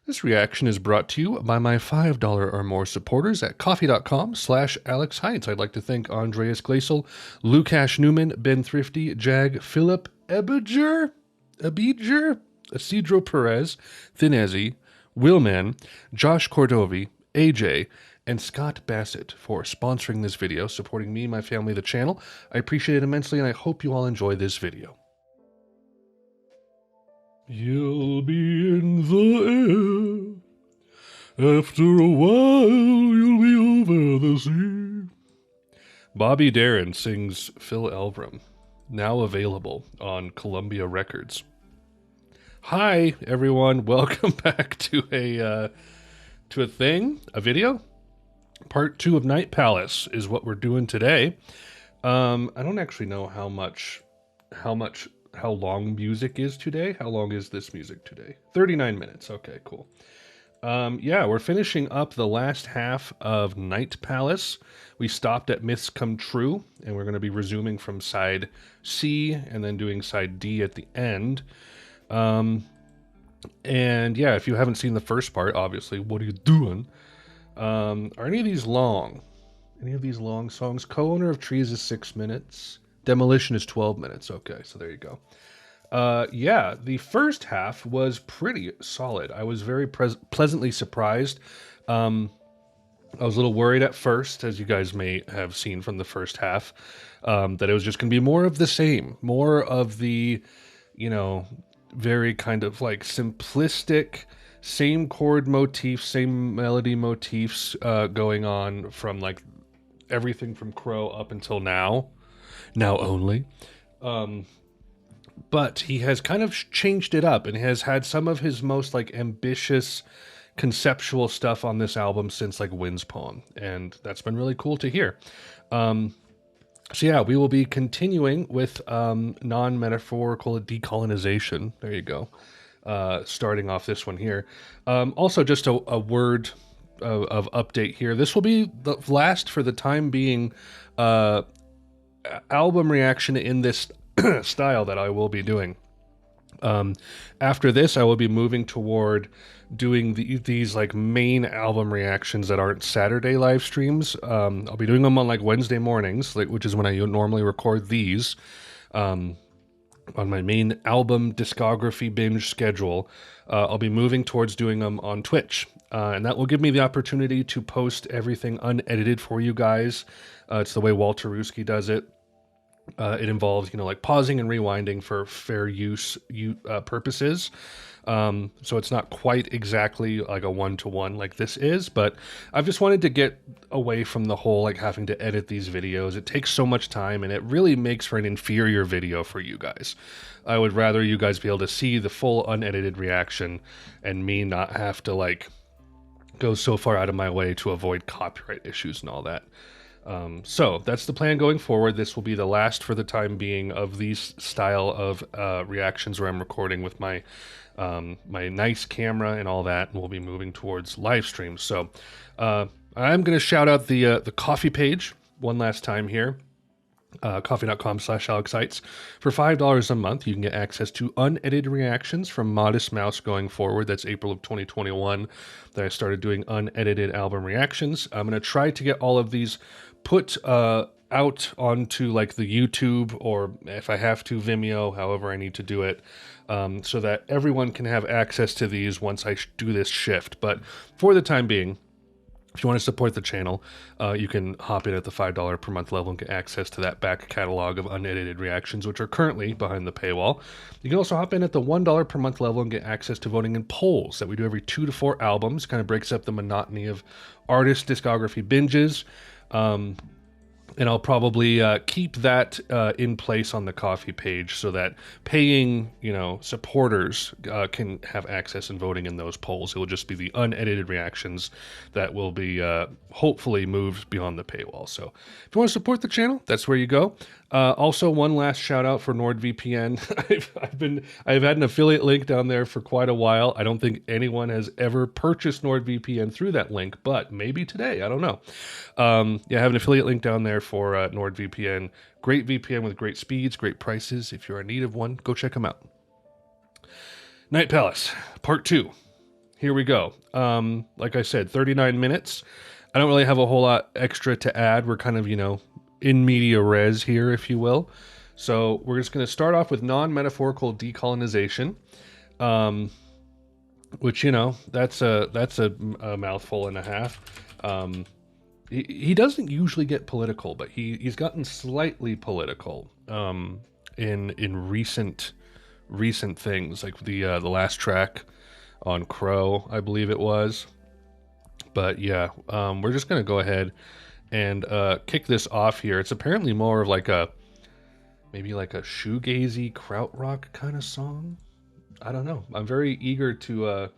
This reaction is brought to you by my $5 or more supporters at coffee.com/Alex Haitz. I'd like to thank Andreas Glaisel, Lukash Newman, Ben Thrifty, Jag, Philip Ebiger, Isidro Perez, Thinezi, Willman, Josh Cordovi, AJ, and Scott Bassett for sponsoring this video, supporting me, my family, the channel. I appreciate it immensely, and I hope you all enjoy this video. You'll be in the air. After a while, you'll be over the sea. Bobby Darin sings Phil Elverum, now available on Columbia Records. Hi, everyone. Welcome back to a video. Part 2 of Night Palace is what we're doing today. I don't actually know how long music is today. How long is this music today? 39 minutes. Okay, cool. Yeah, we're finishing up the last half of Night Palace. We stopped at Myths Come True, and we're going to be resuming from side C and then doing side D at the end. And yeah, if you haven't seen the first part, obviously, what are you doing? Are any of these long? Any of these long songs? Co-Owner of Trees is 6 minutes. Demolition is 12 minutes. Okay, so there you go. Yeah, the first half was pretty solid. I was very pleasantly surprised. I was a little worried at first, as you guys may have seen from the first half, that it was just going to be more of the same. More of the, you know, very kind of like simplistic, same chord motifs, same melody motifs going on from like everything from Crow up until now only. But he has kind of changed it up and has had some of his most like ambitious conceptual stuff on this album since like Wind's Poem, and that's been really cool to hear. So yeah, we will be continuing with Non-Metaphorical Decolonization. There you go. Starting off this one here. Also, just a word of update here. This will be the last, for the time being, album reaction in this style that I will be doing. After this, I will be moving toward doing these like main album reactions that aren't Saturday live streams. I'll be doing them on like Wednesday mornings, which is when I normally record these. On my main album discography binge schedule, I'll be moving towards doing them on Twitch. And that will give me the opportunity to post everything unedited for you guys. It's the way Walter Ruski does it. It involves, you know, like pausing and rewinding for fair use purposes. So it's not quite exactly like a one-to-one like this is, but I've just wanted to get away from the whole like having to edit these videos. It takes so much time, and it really makes for an inferior video for you guys. I would rather you guys be able to see the full unedited reaction and me not have to like go so far out of my way to avoid copyright issues and all that. So that's the plan going forward. This will be the last, for the time being, of these style of reactions where I'm recording with my my nice camera and all that, and we'll be moving towards live streams. So I'm going to shout out the coffee page one last time here. Coffee.com/Alex Haitz. For $5 a month, you can get access to unedited reactions from Modest Mouse going forward. That's April of 2021 that I started doing unedited album reactions. I'm going to try to get all of these put out onto like the YouTube, or if I have to, Vimeo, however I need to do it, so that everyone can have access to these once I do this shift. But for the time being, if you want to support the channel, you can hop in at the $5 per month level and get access to that back catalog of unedited reactions, which are currently behind the paywall. You can also hop in at the $1 per month level and get access to voting in polls that we do every 2 to 4 albums. Kind of breaks up the monotony of artist discography binges. And I'll probably keep that in place on the coffee page so that paying, you know, supporters can have access and voting in those polls. It will just be the unedited reactions that will be hopefully moved beyond the paywall. So if you want to support the channel, that's where you go. Also, one last shout out for NordVPN. I've had an affiliate link down there for quite a while. I don't think anyone has ever purchased NordVPN through that link, but maybe today, I don't know. Yeah, I have an affiliate link down there for NordVPN. Great VPN with great speeds, great prices. If you're in need of one, go check them out. Night Palace, Part 2. here we go. Like I said, 39 minutes. I don't really have a whole lot extra to add. We're kind of, in media res here, if you will. So we're just going to start off with non-metaphorical decolonization, which, that's a mouthful and a half. He doesn't usually get political, but he's gotten slightly political in recent things, like the last track on Crow, I believe it was. But yeah, we're just gonna go ahead and kick this off here. It's apparently more of maybe like a shoegazy krautrock kind of song. I don't know. I'm very eager to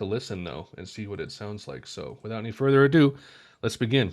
listen though and see what it sounds like. So without any further ado, let's begin.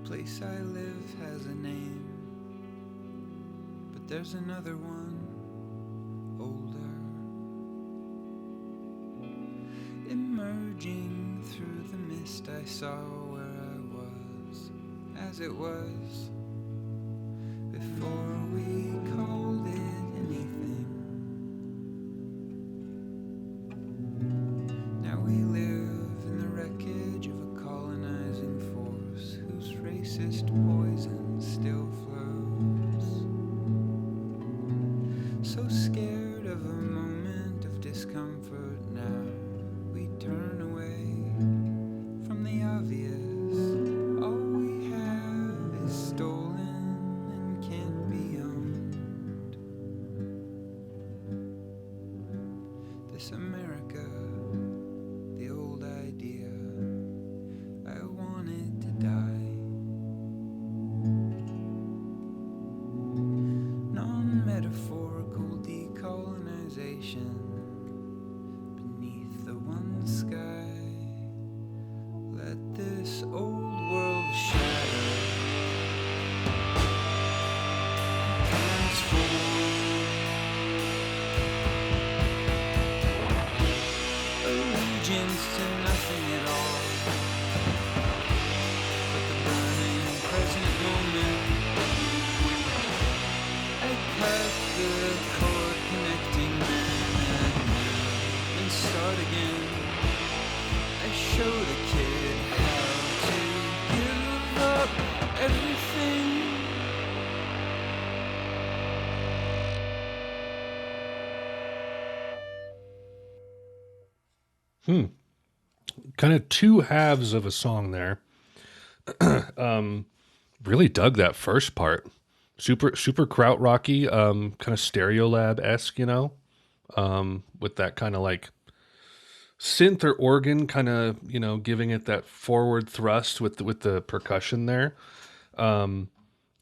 Place I live has a name, but there's another one, older, emerging through the mist. I saw where I was, as it was, before we called it anything. Now we live in the wreckage of a colonizing force whose racist poison still flows. So scared of a moment of discomfort now, we turn away from the obvious. All we have is stolen and can't be owned. This America, the old idea, I want it to die. Non-metaphorical decolonization beneath the one sky. Let this old world shatter and transform. Allegiance to nothing at all but the burning present moment. I cut the cord connecting man and start again. I showed a kid how to give up everything. Hmm. Kind of two halves of a song there. Really dug that first part. Super krautrocky, kind of Stereolab esque, with that kind of like synth or organ, kind of giving it that forward thrust with the percussion there.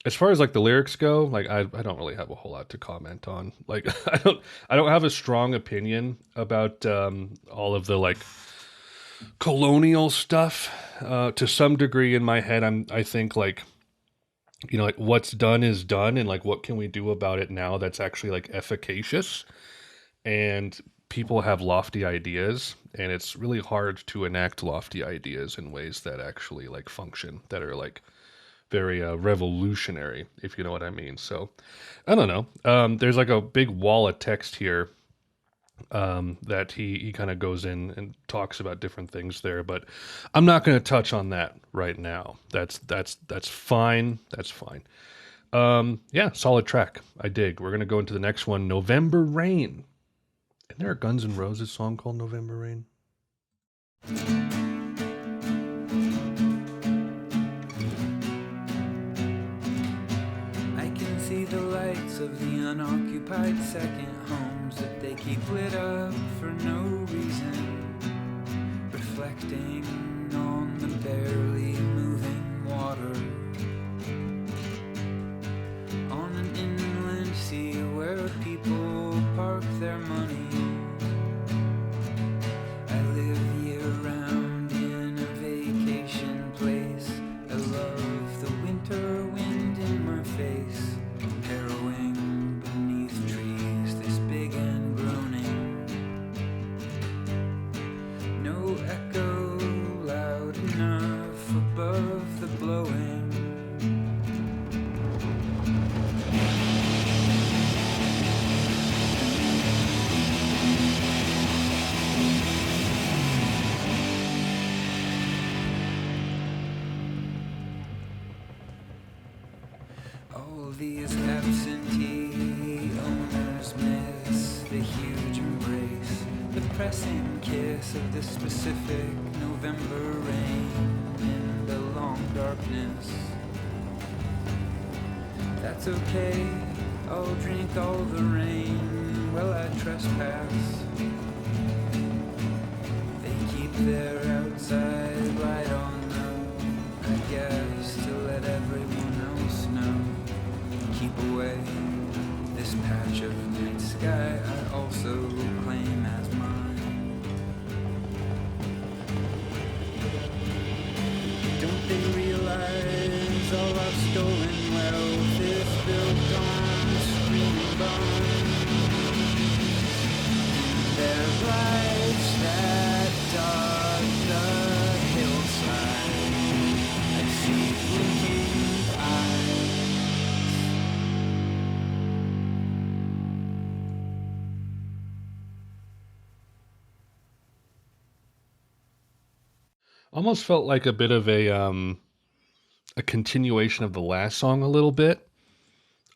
As far as like the lyrics go, like I don't really have a whole lot to comment on. Like I don't have a strong opinion about all of the like colonial stuff. To some degree, in my head, I think like like what's done is done, and like what can we do about it now that's actually like efficacious. And people have lofty ideas, and it's really hard to enact lofty ideas in ways that actually like function, that are like very revolutionary, if you know what I mean. So I don't know. There's like a big wall of text here that he kind of goes in and talks about different things there, but I'm not going to touch on that right now. That's fine. That's fine. Yeah, solid track. I dig. We're going to go into the next one, November Rain. Isn't there a Guns N' Roses song called November Rain? I can see the lights of the unoccupied second homes that they keep lit up for no reason, reflecting on the barely moving water on an inland sea where people park their money. I live year-round in a vacation place. I love the winter wind in my face, harrowing beneath trees this big and groaning. No echo loud enough above the blowing. All these absentee owners miss the huge embrace, the pressing kiss of the specific November rain in the long darkness. That's okay, I'll drink all the rain while I trespass. They keep their outside light on though, I guess, to let everyone else know. Keep away this patch of night sky I also claim as mine. Don't they realize all our stolen wealth is built on screaming bones? Their lights that dot the hillside, I see blinking eyes. Almost felt like a bit of a continuation of the last song a little bit,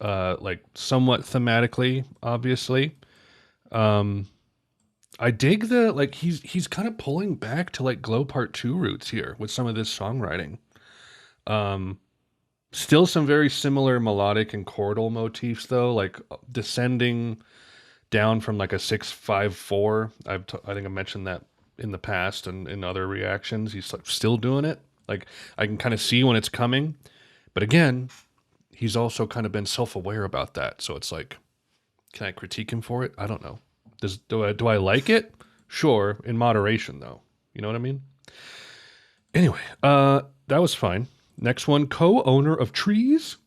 like somewhat thematically, obviously. Um, I dig the like he's kind of pulling back to like Glow Part 2 roots here with some of this songwriting. Um, Still some very similar melodic and chordal motifs though, like descending down from like a 6/5/4. I think I mentioned that in the past and in other reactions. He's like still doing it. Like I can kind of see when it's coming, but again, he's also kind of been self-aware about that. So it's like, can I critique him for it? I don't know. Do I like it? Sure, in moderation though. You know what I mean? Anyway, that was fine. Next one, co-owner of trees.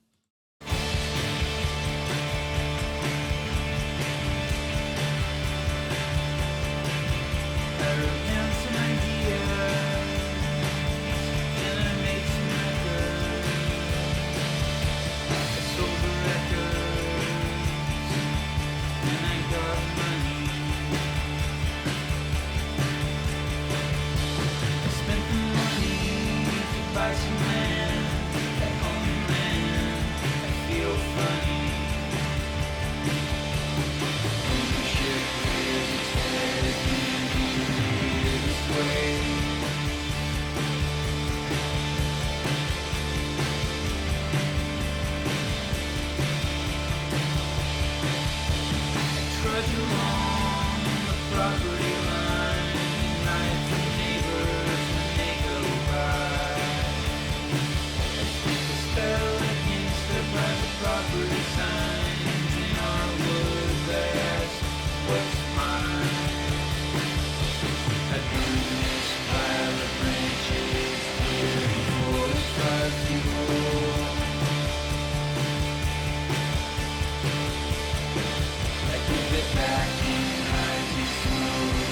Buy some land, that homeland. property line. Riot from neighbors when they go by. I speak a spell against the private property signs in our woods. I ask, what's mine? I burn this pile of branches, clearing forest fire fuel. I give it back in rising smoke.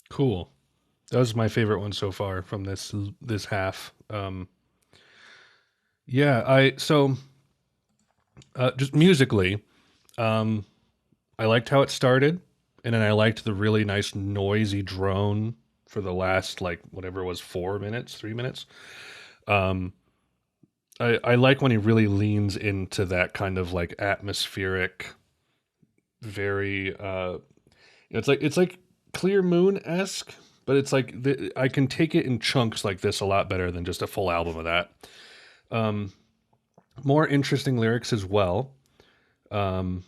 Cool. That was my favorite one so far from this half. Yeah, I so just musically, um, I liked how it started, and then I liked the really nice noisy drone for the last like whatever it was 4 minutes, 3 minutes. Um, I like when he really leans into that kind of like atmospheric, very it's like Clear Moon esque, but it's like I can take it in chunks like this a lot better than just a full album of that. Um, More interesting lyrics as well. Um,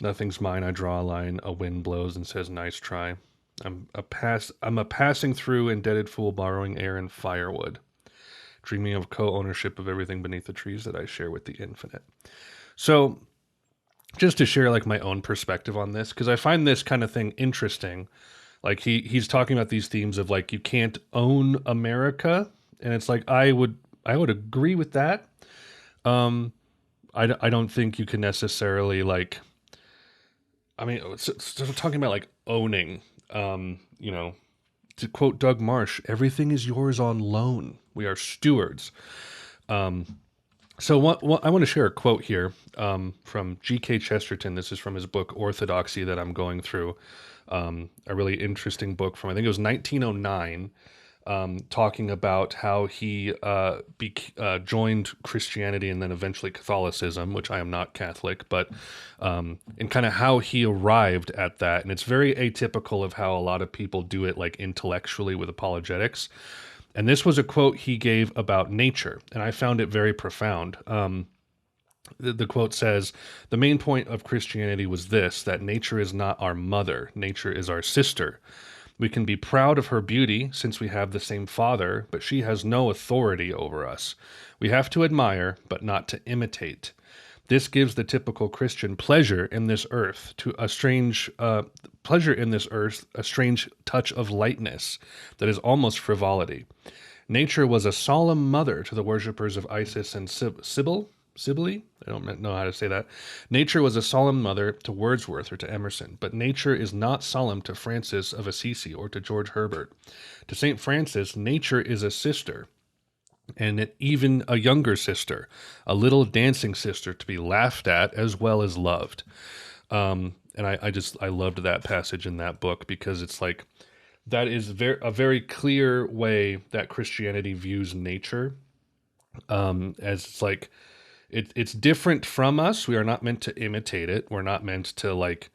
Nothing's mine. I draw a line. A wind blows and says, "Nice try." I'm a passing through indebted fool, borrowing air and firewood, dreaming of co-ownership of everything beneath the trees that I share with the infinite. So, just to share like my own perspective on this, because I find this kind of thing interesting. Like he's talking about these themes of like you can't own America, and it's like I would agree with that. Um, I don't think you can necessarily like. I mean, so we're talking about like owning. You know, to quote Doug Marsh, everything is yours on loan. We are stewards. Um, so what I want to share a quote here from G.K. Chesterton. This is from his book Orthodoxy that I'm going through. A really interesting book from I think it was 1909, talking about how he joined Christianity and then eventually Catholicism, which I am not Catholic, but and kind of how he arrived at that. And it's very atypical of how a lot of people do it, like intellectually with apologetics. And this was a quote he gave about nature, and I found it very profound. The quote says, "The main point of Christianity was this, that nature is not our mother, nature is our sister. We can be proud of her beauty since we have the same father, but she has no authority over us. We have to admire, but not to imitate. This gives the typical Christian pleasure in this earth, a strange touch of lightness that is almost frivolity. Nature was a solemn mother to the worshippers of Isis and Sibylle. I don't know how to say that. Nature was a solemn mother to Wordsworth or to Emerson, but nature is not solemn to Francis of Assisi or to George Herbert. To St. Francis, nature is a sister, and even a younger sister, a little dancing sister to be laughed at as well as loved. And I loved that passage in that book because it's like that is a very clear way that Christianity views nature, as it's like it's different from us. We are not meant to imitate it. We're not meant to like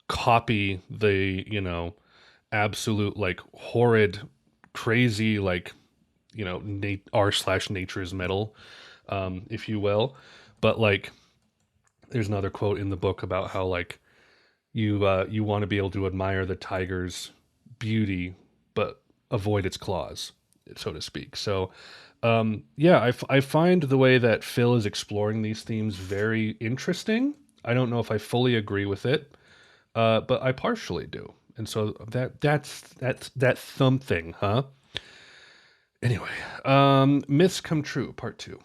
copy the absolute like horrid, crazy like r/nature's metal, if you will. But like, there's another quote in the book about how like you want to be able to admire the tiger's beauty, but avoid its claws, so to speak. So, yeah, I find the way that Phil is exploring these themes very interesting. I don't know if I fully agree with it, but I partially do. And so that's something, huh? Anyway, myths come true, part two.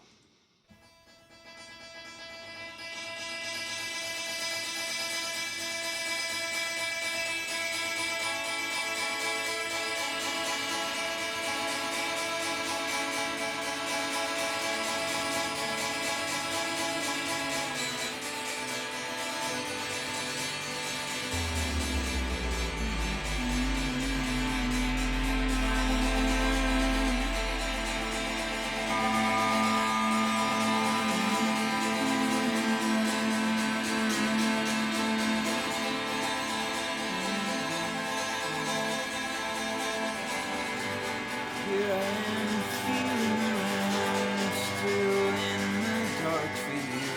Here I am feeling around, still in the dark for you.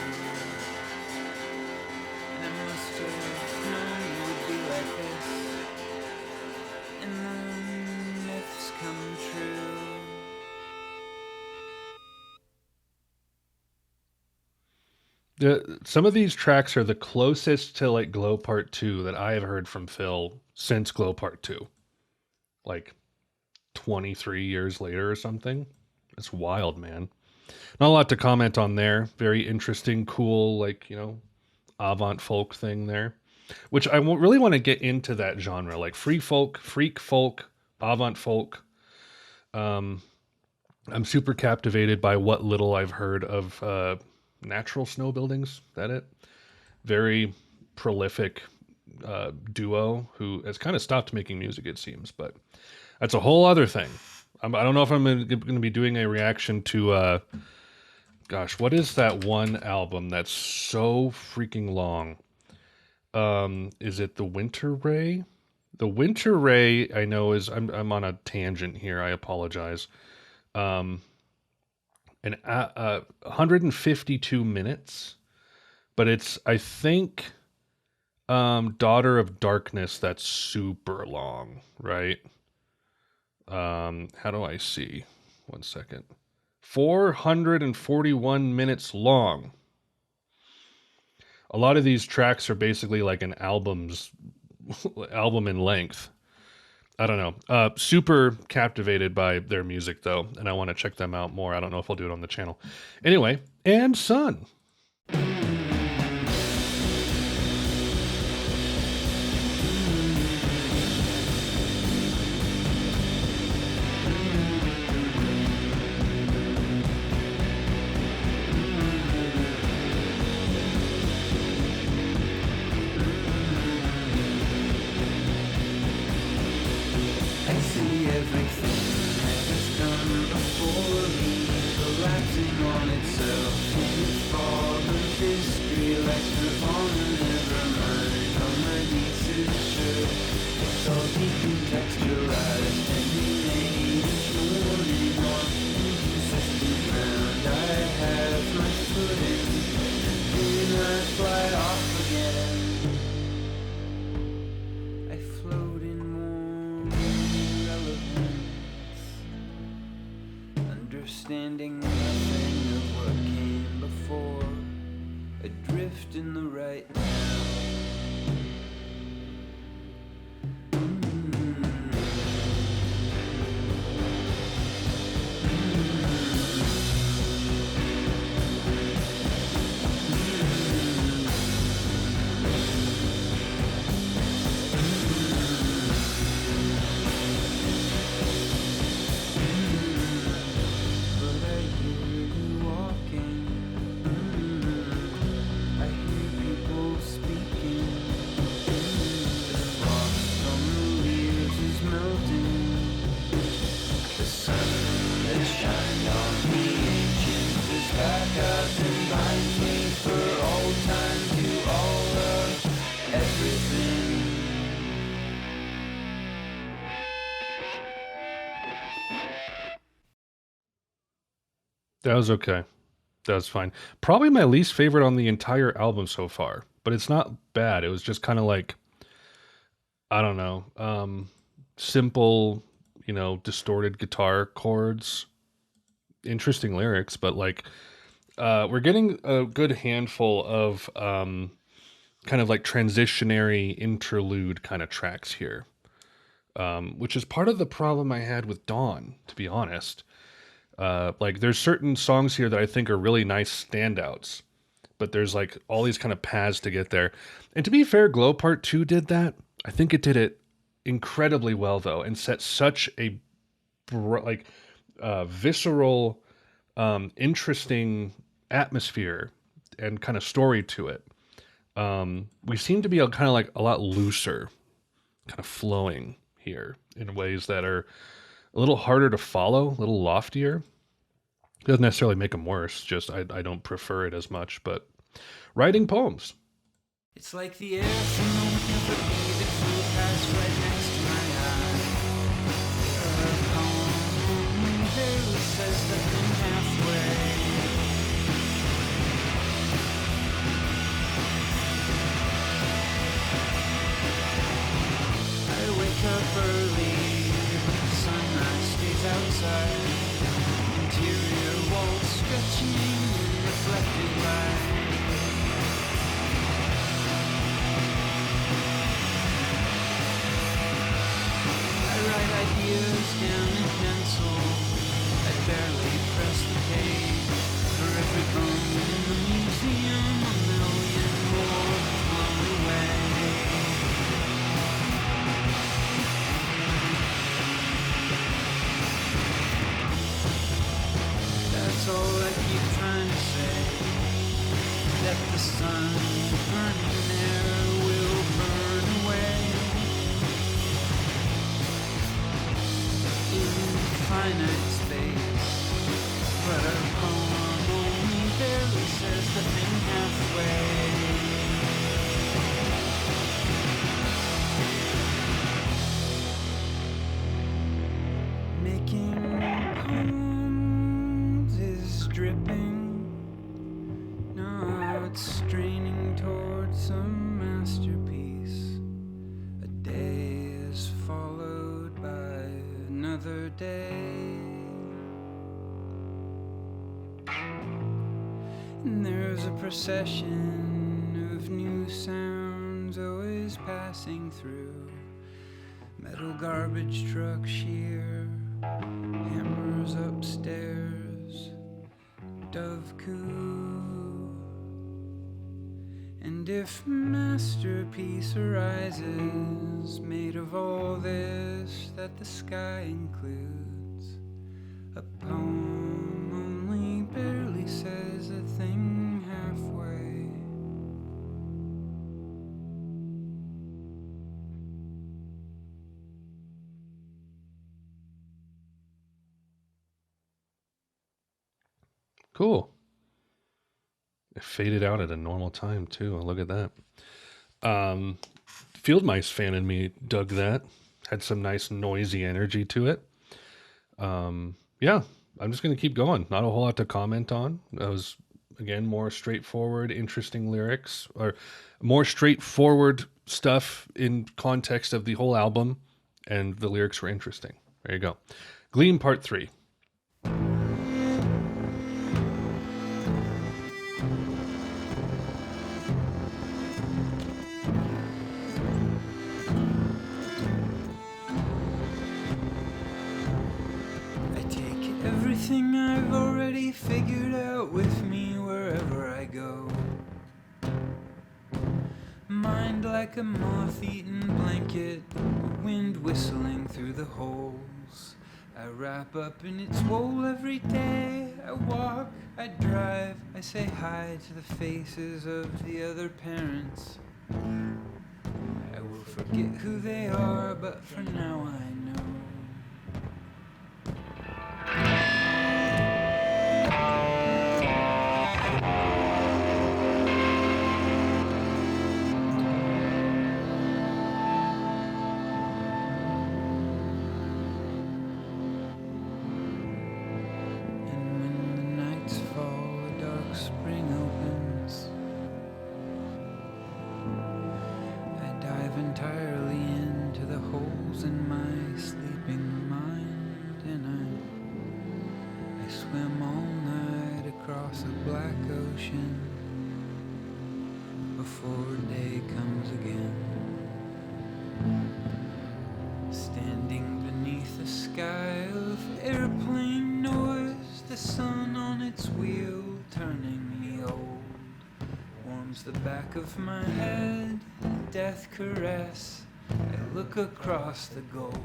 And I must have known you would be like this, and the myths come true. Some of these tracks are the closest to like Glow Part 2 that I have heard from Phil since Glow Part 2. Like 23 years later or something. It's wild, man. Not a lot to comment on there. Very interesting, cool, like, avant folk thing there. which really want to get into that genre, like free folk, freak folk, avant folk. Um, I'm super captivated by what little I've heard of natural snow buildings. That it very prolific duo who has kind of stopped making music, it seems, but that's a whole other thing. I don't know if I'm going to be doing a reaction to, gosh, what is that one album that's so freaking long? Is it The Winter Ray? The Winter Ray, I know is, I'm on a tangent here. I apologize. Um, 152 minutes, but it's, I think, Daughter of Darkness that's super long, right? How do I see? 1 second. 441 minutes long. A lot of these tracks are basically like an album in length. I don't know. Super captivated by their music though, and I want to check them out more. I don't know if I'll do it on the channel. Anyway, and Sun. I see everything that has come before me, collapsing on itself in the fog of history, like Nirvana, never mind on my niece's shirt. It's all decontextualized and remade each morning on inconsistent ground. I have my footing, then I fly off again. I float in understanding nothing of what came before, adrift in the right now. That was okay. That was fine. Probably my least favorite on the entire album so far, but it's not bad. It was just kind of like, I don't know, simple, distorted guitar chords, interesting lyrics, but like, we're getting a good handful of kind of like transitionary interlude kind of tracks here, which is part of the problem I had with Dawn, to be honest. Like there's certain songs here that I think are really nice standouts, but there's like all these kind of paths to get there. And to be fair, Glow Part 2 did that. I think it did it incredibly well though, and set such a visceral, interesting atmosphere and kind of story to it. We seem to be kind of like a lot looser, kind of flowing here in ways that are a little harder to follow, a little loftier. Doesn't necessarily make them worse, just I don't prefer it as much, but writing poems. It's like the air from the winter bee that flew past right next to my eye. Her poem barely says that I'm halfway. I wake up early, but the sunrise stays outside. Interior walls stretching in reflected light. sun burning there will burn away. Infinite space, but our poem only barely says the thing halfway. Making poems is dripping, not straining towards some masterpiece. A day is followed by another day, and there's a procession of new sounds always passing through. Metal garbage trucks shear, hammers upstairs, dove coo. And if masterpiece arises made of all this that the sky includes, a poem only barely says a thing halfway. Cool. It faded out at a normal time too. Look at that. Field Mice fan in me dug that. Had some nice noisy energy to it. Yeah, I'm just gonna keep going. Not a whole lot to comment on. That was again more straightforward, interesting lyrics, or more straightforward stuff in context of the whole album, and the lyrics were interesting. There you go. Gleam Part 3. Everything I've already figured out with me wherever I go. Mind like a moth-eaten blanket, wind whistling through the holes. I wrap up in its wool every day. I walk, I drive, I say hi to the faces of the other parents. I will forget who they are, but for now I know. Before day comes again, standing beneath a sky of airplane noise, the sun on its wheel turning me old, warms the back of my head, death caress. I look across the gulf.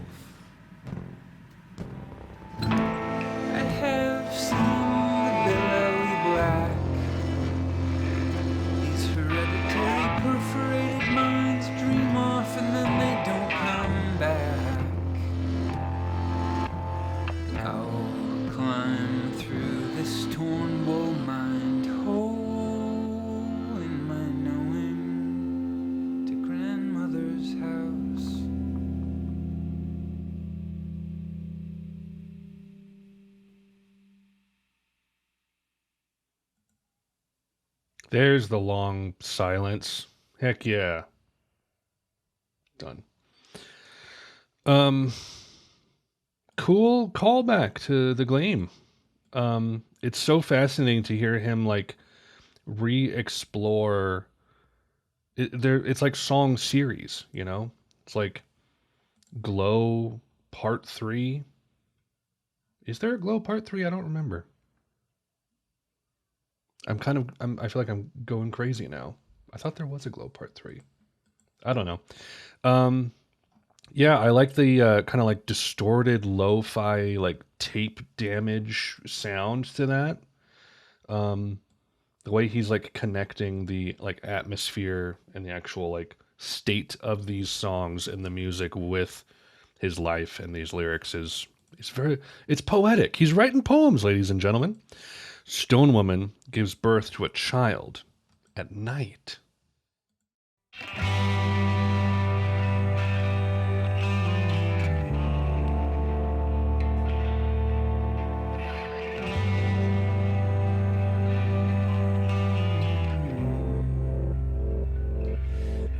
I have seen the billowy black. Perforated minds dream off and then they don't come back. I'll climb through this torn wool mind hole in my knowing to grandmother's house. There's the long silence. Heck yeah. Done. Cool callback to the Gleam. It's so fascinating to hear him like re-explore it's like song series, you know? It's like Glow Part 3. Is there a Glow Part 3? I don't remember. I feel like I'm going crazy now. I thought there was a Glow Part 3. I don't know. Yeah, I like the kind of like distorted lo-fi like tape damage sound to that. the way he's like connecting the like atmosphere and the actual like state of these songs and the music with his life and these lyrics is very, it's poetic. He's writing poems, ladies and gentlemen. Stone Woman gives birth to a child at night.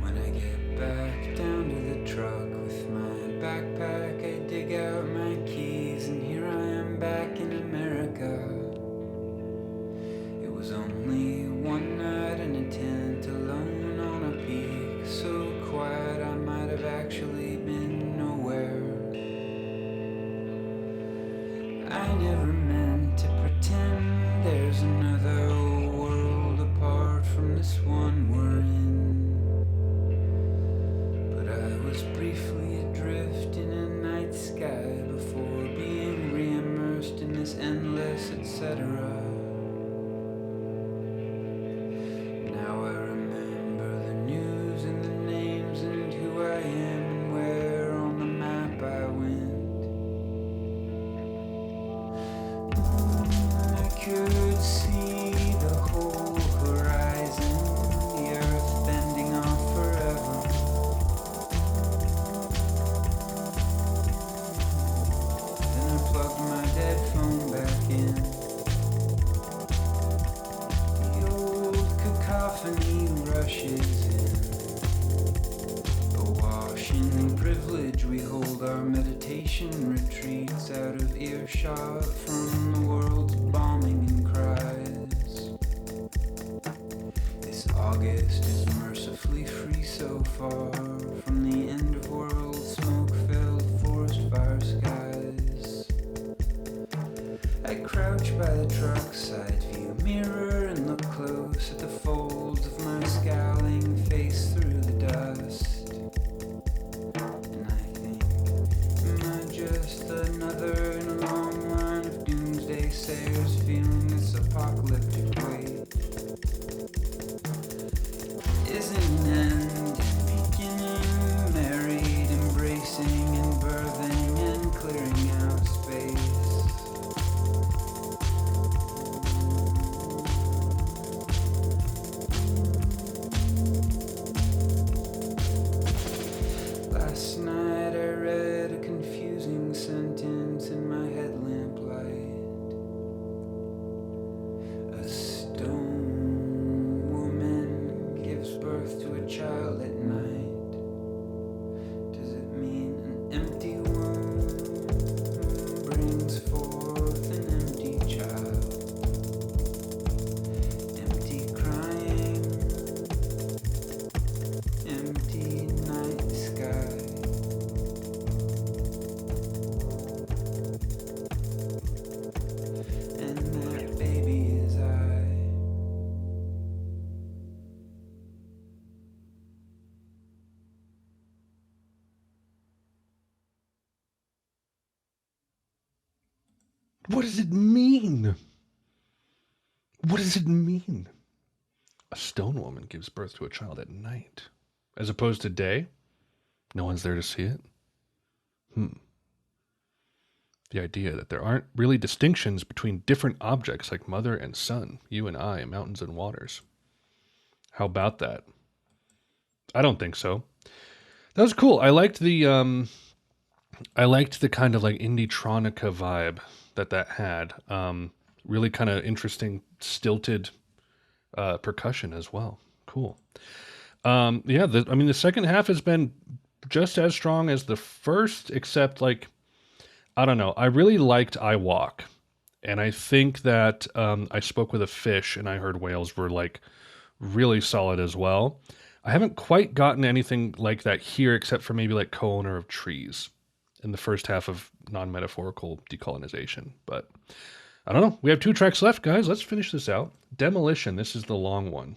When I get back down to the truck with my backpack, I dig out my keys, and here I am back in America. It was only one night in a tent, alone on a peak, so quiet I might have actually been nowhere. I never meant to pretend there's another world apart from this one we're in. But I was briefly adrift in a night sky before being re-immersed in this endless etc. Now I remember the news and the names and who I am and where on the map I went. I could see the whole horizon, the earth bending off forever. Then I plugged my dead phone back in. The old cacophony rushes in. Awash in privilege, we hold our meditation retreats out of earshot from the world's bombing and cries. This August is mercifully free so far from the end of world smoke-filled forest fire skies. I crouch by the truck's side view mirror and look close at the folds of my scowling face through the dust. And I think, am I just another in a long line of doomsday sayers feeling this apocalyptic weight? Isn't an end and beginning, married, embracing and birthing and clearing out space? Last night I read a confusing sentence in my headlamp light. A stone woman gives birth to a child at night. Does it mean an empty womb brings forth an empty child? Empty crying, empty night sky. And that baby is I. What does it mean? What does it mean? A stone woman gives birth to a child at night, as opposed to day. No one's there to see it. The idea that there aren't really distinctions between different objects like mother and son, you and I, mountains and waters. How about that? I don't think so. That was cool. I liked the kind of like indie-tronica vibe that had. Really kind of interesting, stilted percussion as well. Cool. Yeah, the second half has been just as strong as the first, except like, I don't know. I really liked I Walk. And I think that I spoke with a fish and I heard whales were like really solid as well. I haven't quite gotten anything like that here, except for maybe like Co-Owner of Trees in the first half of Non-Metaphorical Decolonization. But I don't know. We have 2 tracks left, guys. Let's finish this out. Demolition. This is the long one.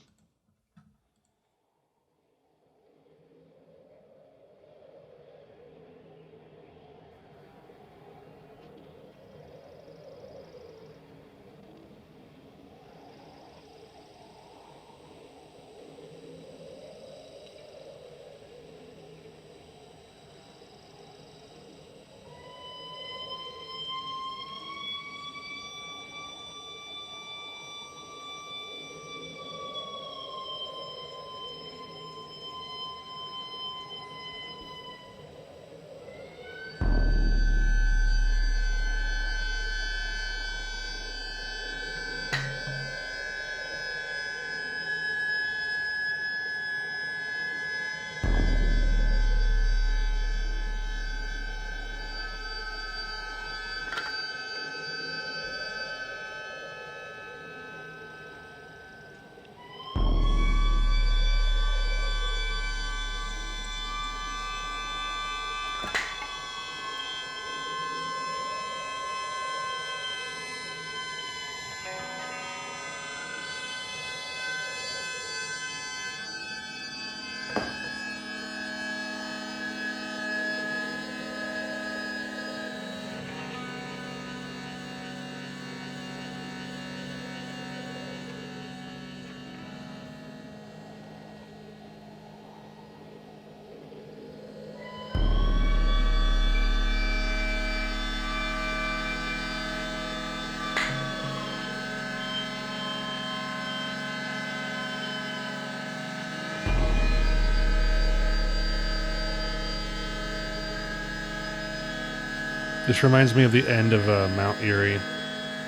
This reminds me of the end of Mount Eerie,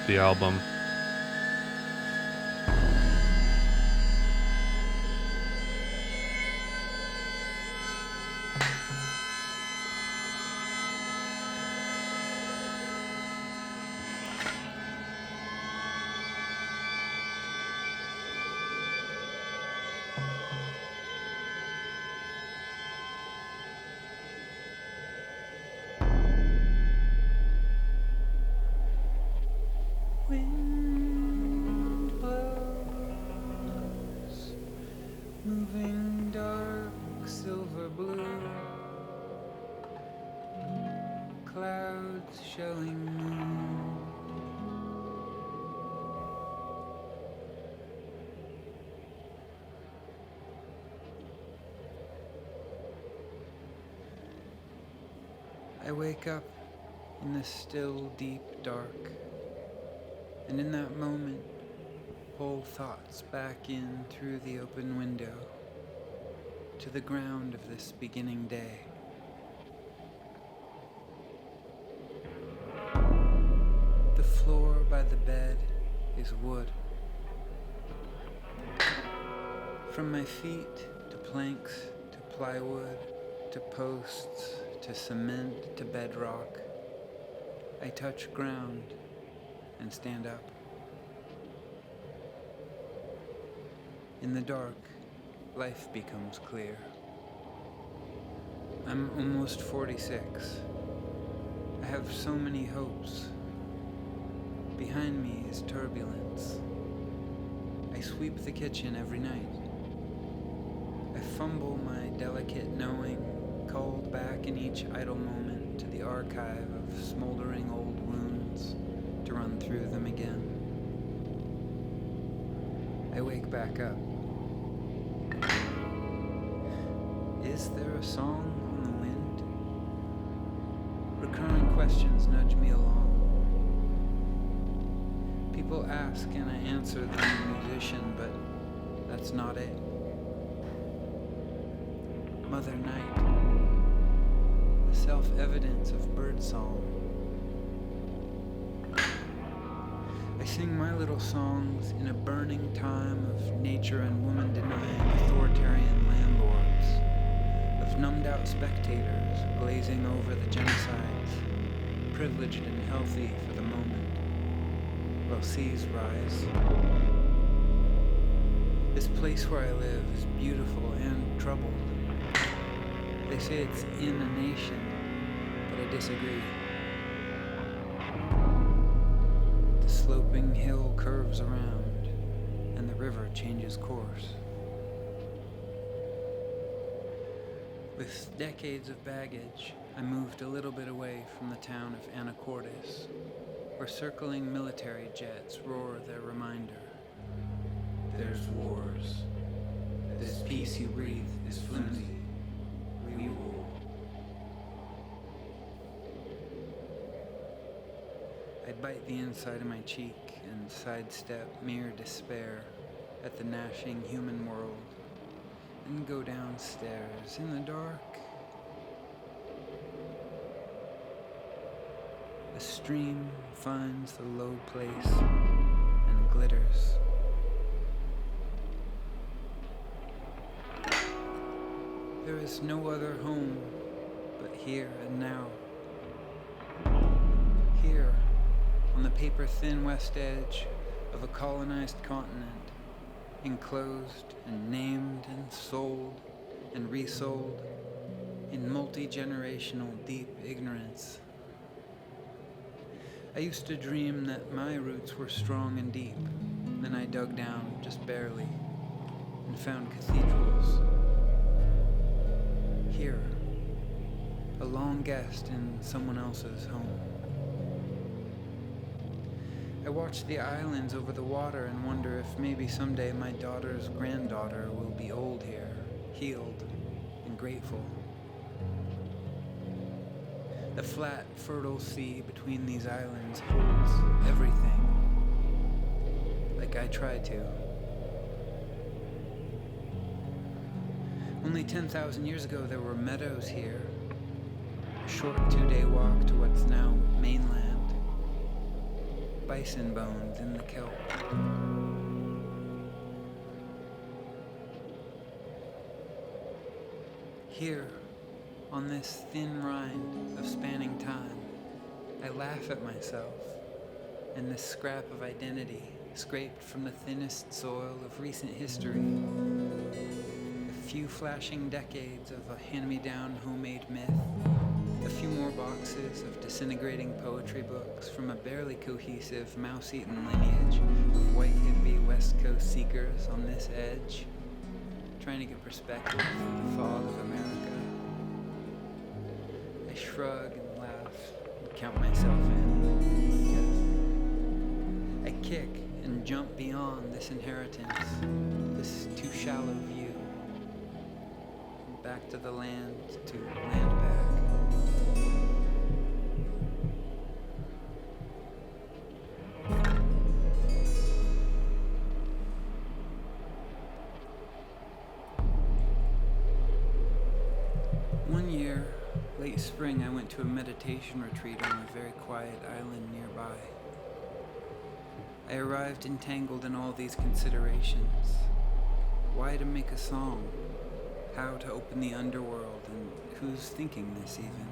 the album. Wind blows, moving dark silver blue, clouds showing moon. I wake up in the still deep dark. And in that moment, pull thoughts back in through the open window to the ground of this beginning day. The floor by the bed is wood. From my feet to planks to plywood to posts to cement to bedrock, I touch ground and stand up. In the dark, life becomes clear. I'm almost 46. I have so many hopes. Behind me is turbulence. I sweep the kitchen every night. I fumble my delicate knowing, called back in each idle moment to the archive of smoldering old wounds, to run through them again. I wake back up. Is there a song on the wind? Recurring questions nudge me along. People ask and I answer them a musician, but that's not it. Mother Night, the self-evidence of birdsong. I sing my little songs in a burning time of nature and woman denying authoritarian landlords, of numbed out spectators glazing over the genocides, privileged and healthy for the moment, while seas rise. This place where I live is beautiful and troubled. They say it's in a nation, but I disagree. The sloping hill curves around, and the river changes course. With decades of baggage, I moved a little bit away from the town of Anacortes, where circling military jets roar their reminder. There's wars. This peace you breathe is flimsy. We rule. I'd bite the inside of my cheek and sidestep mere despair at the gnashing human world, and go downstairs in the dark. The stream finds the low place and glitters. There is no other home but here and now. Here, on the paper-thin west edge of a colonized continent, enclosed and named and sold and resold in multi-generational deep ignorance. I used to dream that my roots were strong and deep. Then I dug down just barely and found cathedrals. Here, a long guest in someone else's home. I watch the islands over the water and wonder if maybe someday my daughter's granddaughter will be old here, healed and grateful. The flat, fertile sea between these islands holds everything, like I tried to. Only 10,000 years ago there were meadows here, short 2-day walk to what's now mainland. Bison bones in the kelp. Here, on this thin rind of spanning time, I laugh at myself and this scrap of identity scraped from the thinnest soil of recent history. A few flashing decades of a hand-me-down homemade myth, a few more boxes of disintegrating poetry books from a barely cohesive mouse-eaten lineage of white hippie West Coast seekers on this edge, trying to get perspective through the fog of America. I shrug and laugh and count myself in. I kick and jump beyond this inheritance, this too shallow view, back to the land, to land back. One year, late spring, I went to a meditation retreat on a very quiet island nearby. I arrived entangled in all these considerations. Why to make a song? How to open the underworld? And who's thinking this even?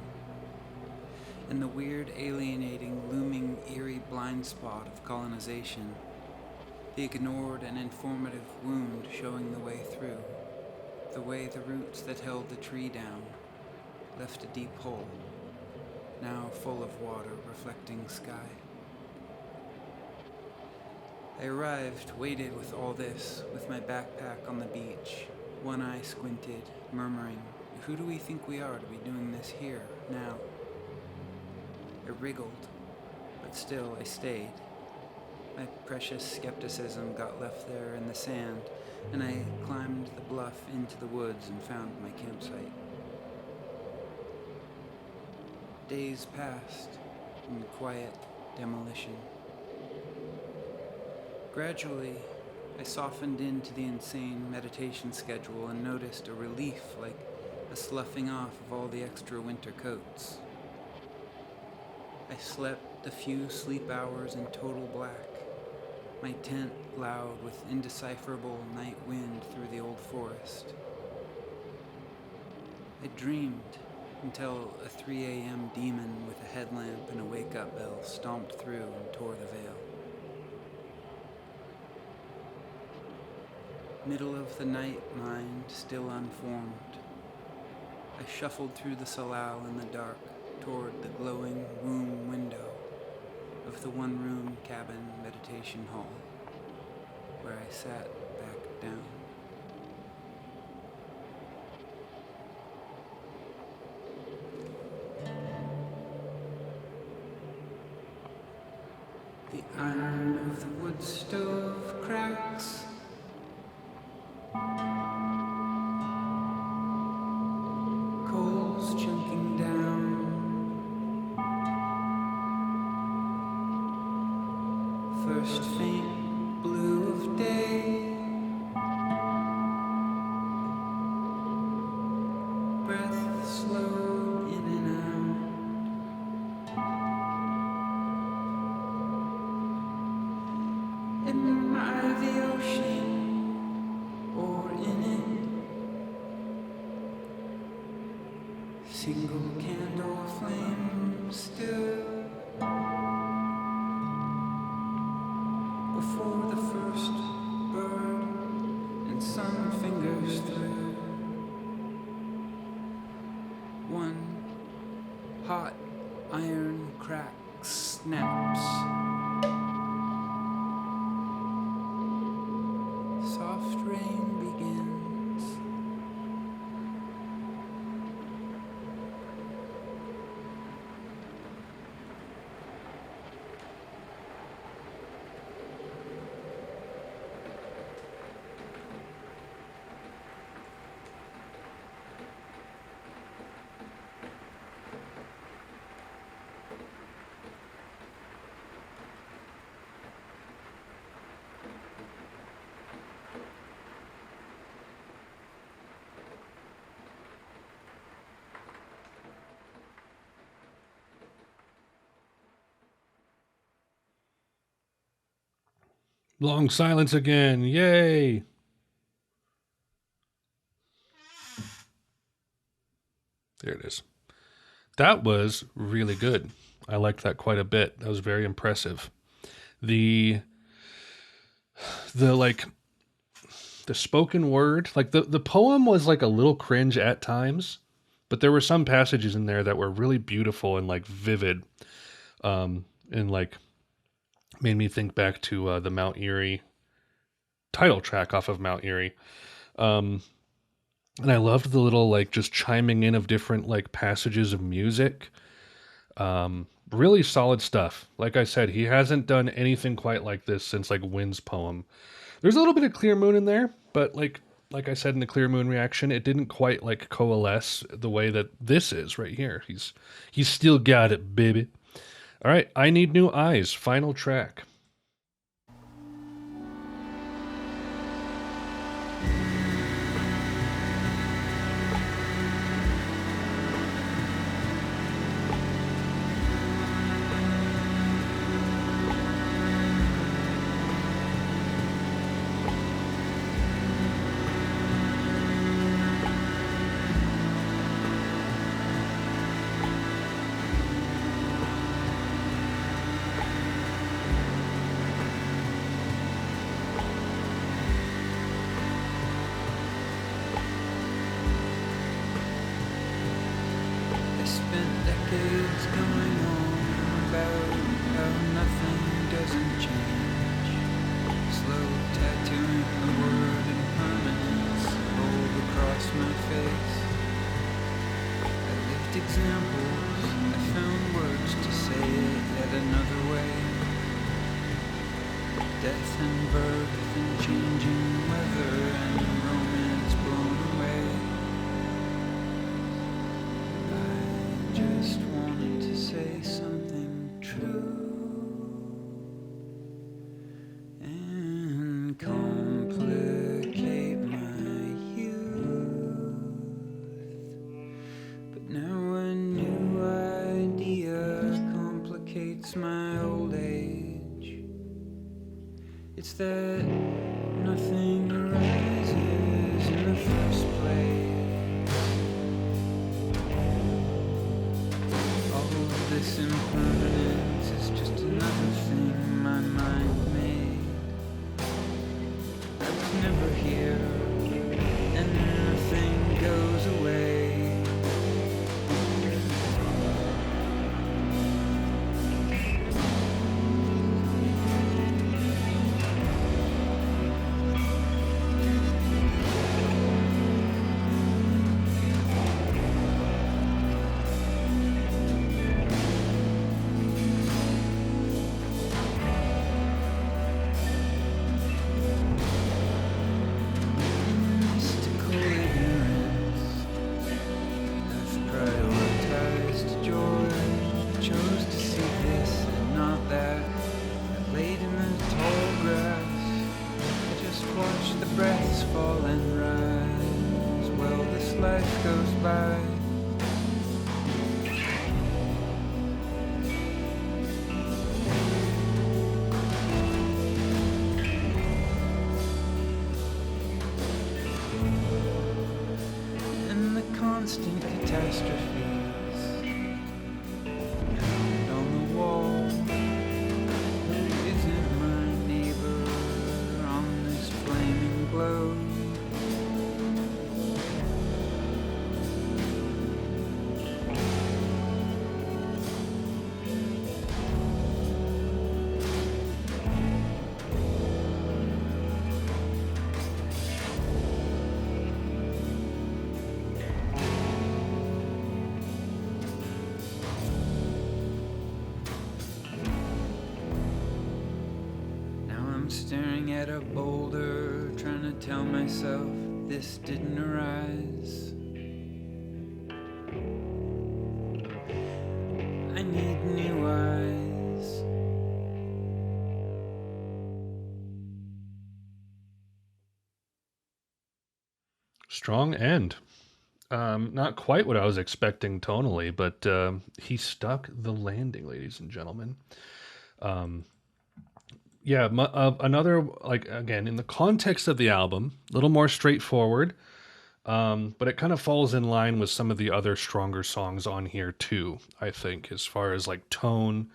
And the weird, alienating, looming, eerie blind spot of colonization. The ignored and informative wound showing the way through. The way the roots that held the tree down left a deep hole, now full of water reflecting sky. I arrived, weighted with all this, with my backpack on the beach, one eye squinted, murmuring, who do we think we are to be doing this here, now? I wriggled, but still I stayed. My precious skepticism got left there in the sand, and I climbed the bluff into the woods and found my campsite. Days passed in quiet demolition. Gradually, I softened into the insane meditation schedule and noticed a relief, like a sloughing off of all the extra winter coats. I slept a few sleep hours in total black, my tent loud with indecipherable night wind through the old forest. I dreamed until a 3 a.m. demon with a headlamp and a wake-up bell stomped through and tore the veil. Middle of the night, mind still unformed. I shuffled through the salal in the dark toward the glowing room window of the one-room cabin meditation hall, where I sat back down. The iron of the wood stove cracks. Coals chunking down. First faint blue of day. Breath slow in and out. Am I the ocean or in it? Single candle flame still. Before the first bird and sun fingers through. One hot iron crack snaps. Soft rain begins. Long silence again. Yay. There it is. That was really good. I liked that quite a bit. That was very impressive. The the like the spoken word, like the poem was like a little cringe at times, but there were some passages in there that were really beautiful and like vivid, and like made me think back to the Mount Eerie title track off of Mount Eerie. Um, and I loved the little like just chiming in of different like passages of music. Really solid stuff. Like I said, he hasn't done anything quite like this since like Wind's poem. There's a little bit of Clear Moon in there, but like I said in the Clear Moon reaction, it didn't quite like coalesce the way that this is right here. He's still got it, baby. All right, I Need New Eyes, final track. I spent decades going on about how nothing doesn't change. Slow tattooing the word impermanence rolled across my face. I lived examples, I found words to say it yet another way. Death and birth and changing weather and romance blown away. I just wanted to say something true and complicate my youth. But now a new idea complicates my old age. It's that nothing arises in the first place. All of this impermanence is just another thing my mind made. I was never here, and nothing goes away. Mystical ignorance. I've prioritized joy. Chose to see this and not that. I laid in the tall grass. I just watched the breaths fall and rise. Well, this life goes by. And the constant catastrophes found on the wall. Who isn't my neighbor on this flaming globe? Now I'm staring at a boulder, trying to tell myself this didn't arise. I need new eyes. Strong end. Not quite what I was expecting tonally, but he stuck the landing, ladies and gentlemen. Um, yeah, another, like, again, in the context of the album, a little more straightforward, but it kind of falls in line with some of the other stronger songs on here too, I think, as far as like tone,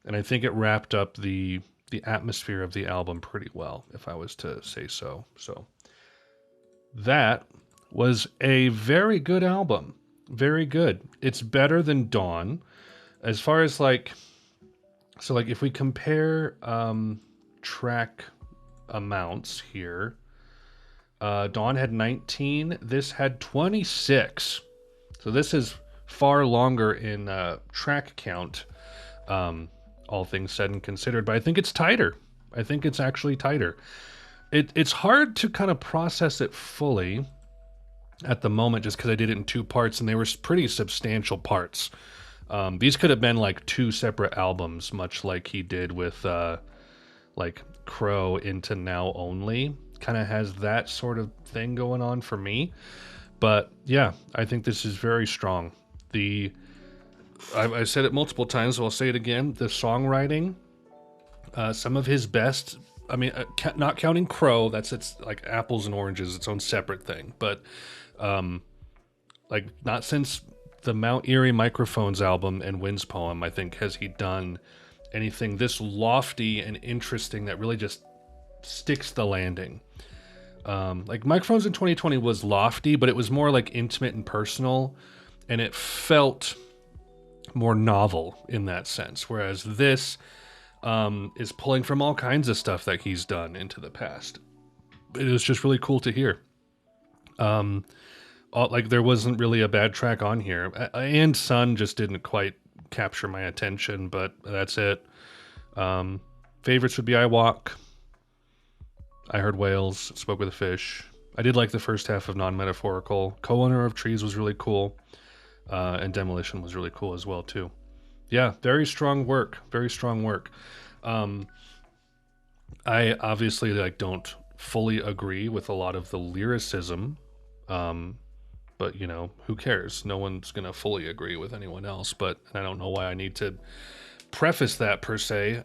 and I think it wrapped up the atmosphere of the album pretty well, if I was to say so. So that was a very good album. Very good. It's better than Dawn. As far as like, so like if we compare track amounts here, Dawn had 19, this had 26. So this is far longer in track count, all things said and considered, but I think it's tighter. I think it's actually tighter. It's hard to kind of process it fully at the moment just because I did it in two parts and they were pretty substantial parts. These could have been like two separate albums, much like he did with like Crow into Now Only. Kind of has that sort of thing going on for me. But yeah, I think this is very strong. I said it multiple times, so I'll say it again. The songwriting, some of his best. I mean, not counting Crow, it's like apples and oranges, its own separate thing. But like not since the Mount Eerie Microphones album and Wind's Poem, I think, has he done anything this lofty and interesting that really just sticks the landing. Like Microphones in 2020 was lofty, but it was more like intimate and personal, and it felt more novel in that sense. Whereas this is pulling from all kinds of stuff that he's done into the past. It was just really cool to hear. Like there wasn't really a bad track on here, and Sun just didn't quite capture my attention, but that's it. Favorites would be I Walk, I Heard Whales, Spoke with a Fish. I did like the first half of Non-Metaphorical. Co-owner of Trees was really cool, and Demolition was really cool as well too. Yeah, very strong work. Very strong work. I obviously like don't fully agree with a lot of the lyricism, but you know, who cares? No one's gonna fully agree with anyone else. But I don't know why I need to preface that per se.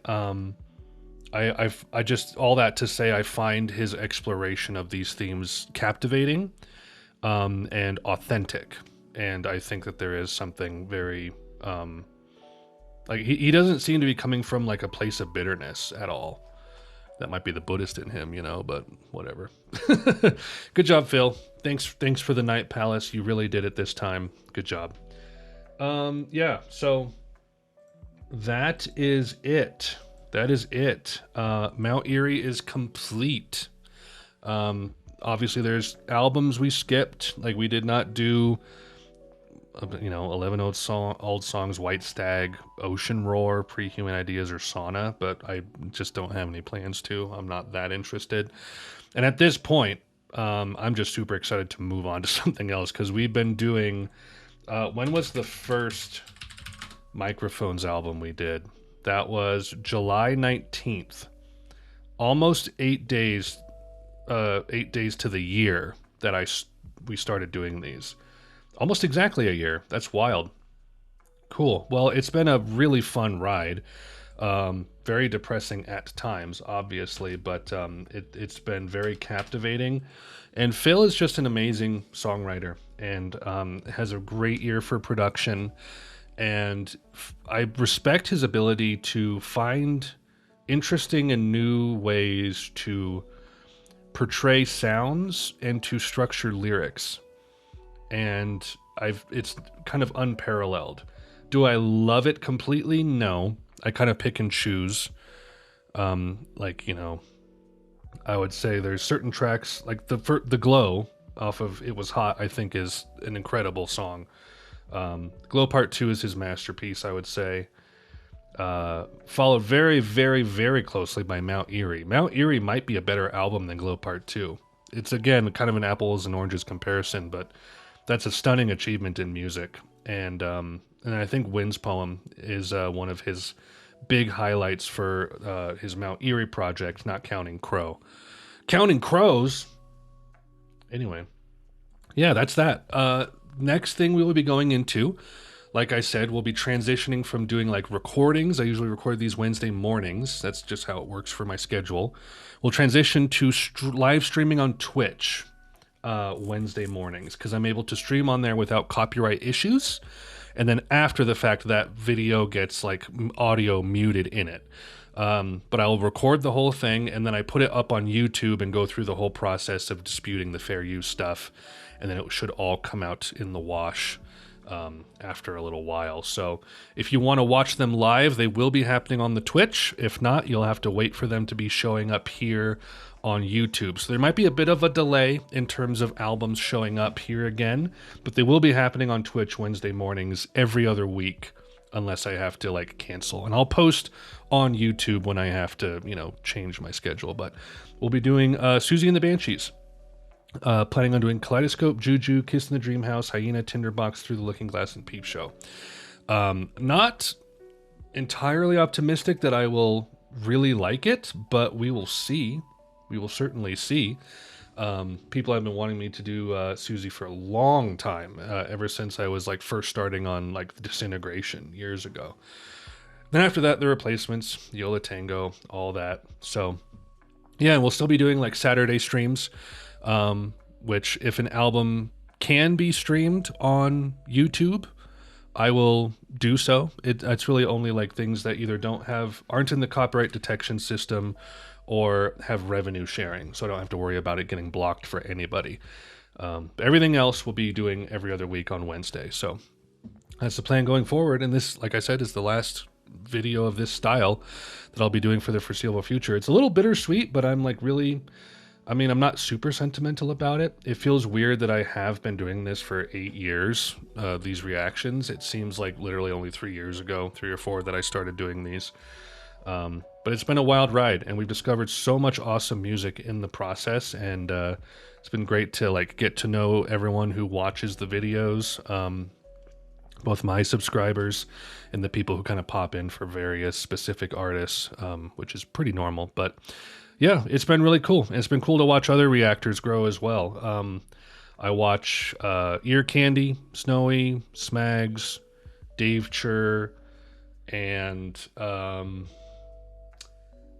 I just, all that to say, I find his exploration of these themes captivating, and authentic, and I think that there is something very like he doesn't seem to be coming from like a place of bitterness at all. That might be the Buddhist in him, you know, but whatever. Good job, Phil. Thanks for the Night Palace. You really did it this time. Good job. Yeah, so that is it. That is it. Mount Eerie is complete. Obviously, there's albums we skipped. Like, we did not do, 11 old songs, White Stag, Ocean Roar, Pre-Human Ideas, or Sauna, but I just don't have any plans to. I'm not that interested. And at this point, I'm just super excited to move on to something else, because we've been doing... when was the first Microphones album we did? That was July 19th. Almost 8 days, 8 days to the year that we started doing these. Almost exactly a year. That's wild. Cool. Well, it's been a really fun ride. Very depressing at times, obviously, but it's been very captivating. And Phil is just an amazing songwriter and has a great ear for production. And I respect his ability to find interesting and new ways to portray sounds and to structure lyrics. And it's kind of unparalleled. Do I love it completely? No. I kind of pick and choose. I would say there's certain tracks, like the Glow off of It Was Hot, I think is an incredible song. Glow Part 2 is his masterpiece, I would say. Followed very, very, very closely by Mount Eerie. Mount Eerie might be a better album than Glow Part 2. It's, again, kind of an apples and oranges comparison, but that's a stunning achievement in music. And I think Wind's Poem is one of his big highlights for his Mount Eerie project, not counting Crow. Counting Crows! Anyway. Yeah, that's that. Next thing we will be going into, Like I said, we'll be transitioning from doing like recordings. I usually record these Wednesday mornings. That's just how it works for my schedule. We'll transition to live streaming on Twitch Wednesday mornings because I'm able to stream on there without copyright issues. And then after the fact, that video gets like audio muted in it. But I'll record the whole thing and then I put it up on YouTube and go through the whole process of disputing the fair use stuff. And then it should all come out in the wash after a little while. So if you want to watch them live, they will be happening on the Twitch. If not, you'll have to wait for them to be showing up here on YouTube. So there might be a bit of a delay in terms of albums showing up here again, but they will be happening on Twitch Wednesday mornings every other week unless I have to like cancel. And I'll post on YouTube when I have to, change my schedule. But we'll be doing Susie and the Banshees. Planning on doing Kaleidoscope, Juju, Kiss in the Dream House, Hyena, Tinderbox, Through the Looking Glass, and Peep Show. Not entirely optimistic that I will really like it, but we will see. We will certainly see. People have been wanting me to do Susie for a long time, ever since I was like first starting on like the Disintegration years ago. Then after that, the Replacements, Yola Tango, all that. So yeah, we'll still be doing like Saturday streams. Which if an album can be streamed on YouTube, I will do so. It's really only like things that either aren't in the copyright detection system or have revenue sharing, so I don't have to worry about it getting blocked for anybody. But everything else we'll be doing every other week on Wednesday. So that's the plan going forward. And this, like I said, is the last video of this style that I'll be doing for the foreseeable future. It's a little bittersweet, but I'm not super sentimental about it. It feels weird that I have been doing this for 8 years, these reactions. It seems like literally only 3 years ago, 3 or 4, that I started doing these. But it's been a wild ride, and we've discovered so much awesome music in the process, and it's been great to like get to know everyone who watches the videos, both my subscribers and the people who kind of pop in for various specific artists, which is pretty normal, but yeah, it's been really cool. And it's been cool to watch other reactors grow as well. I watch Ear Candy, Snowy, Smags, Dave Chur, and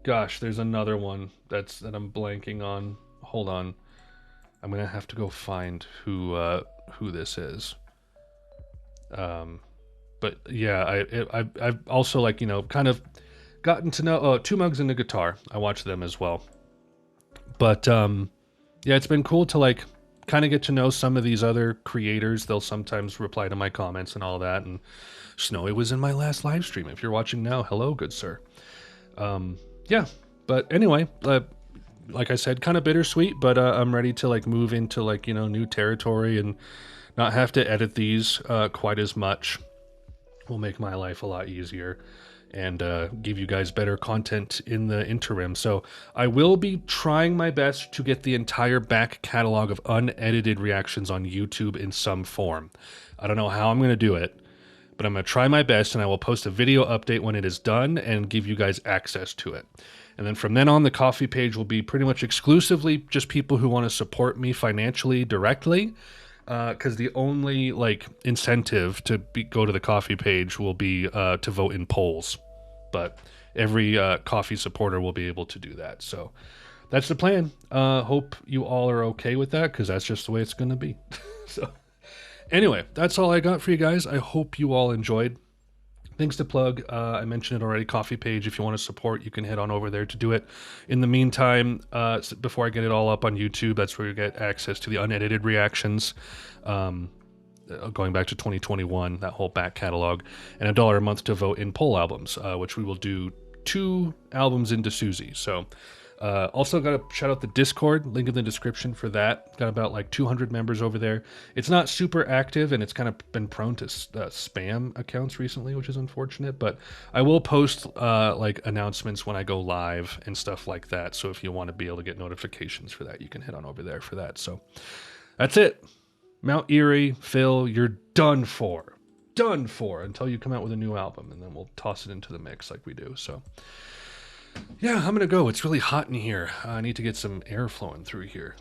there's another one that I'm blanking on. Hold on, I'm gonna have to go find who this is. But yeah, I've also kind of gotten to know Two Mugs and a Guitar. I watch them as well. But yeah, it's been cool to kind of get to know some of these other creators. They'll sometimes reply to my comments and all that. And Snowy was in my last live stream. If you're watching now, hello, good sir. Yeah, but anyway, like I said, kind of bittersweet, but I'm ready to move into new territory and not have to edit these quite as much. Will make my life a lot easier and give you guys better content in the interim. So I will be trying my best to get the entire back catalog of unedited reactions on YouTube in some form. I don't know how I'm going to do it, but I'm going to try my best, and I will post a video update when it is done and give you guys access to it. And then from then on, the Ko-fi page will be pretty much exclusively just people who want to support me financially directly. Because the only incentive to go to the Ko-fi page will be to vote in polls, but every Ko-fi supporter will be able to do that. So that's the plan. Hope you all are okay with that, because that's just the way it's going to be. So anyway, that's all I got for you guys. I hope you all enjoyed. Things to plug. I mentioned it already. Ko-fi page. If you want to support, you can head on over there to do it. In the meantime, before I get it all up on YouTube, that's where you get access to the unedited reactions, going back to 2021, that whole back catalog, and $1 a month to vote in poll albums, which we will do 2 albums into Susie. So also got to shout out the Discord, link in the description for that. Got about 200 members over there. It's not super active, and it's kind of been prone to spam accounts recently, which is unfortunate, but I will post announcements when I go live and stuff like that. So if you want to be able to get notifications for that, you can head on over there for that. So that's it. Mount Eerie, Phil, you're done for until you come out with a new album, and then we'll toss it into the mix like we do. So yeah, I'm gonna go. It's really hot in here. I need to get some air flowing through here.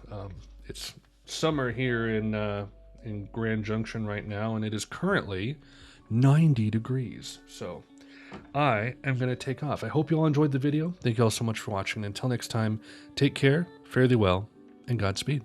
It's summer here in Grand Junction right now, and it is currently 90 degrees. So I am going to take off. I hope you all enjoyed the video. Thank you all so much for watching. Until next time, take care, fare thee well, and Godspeed.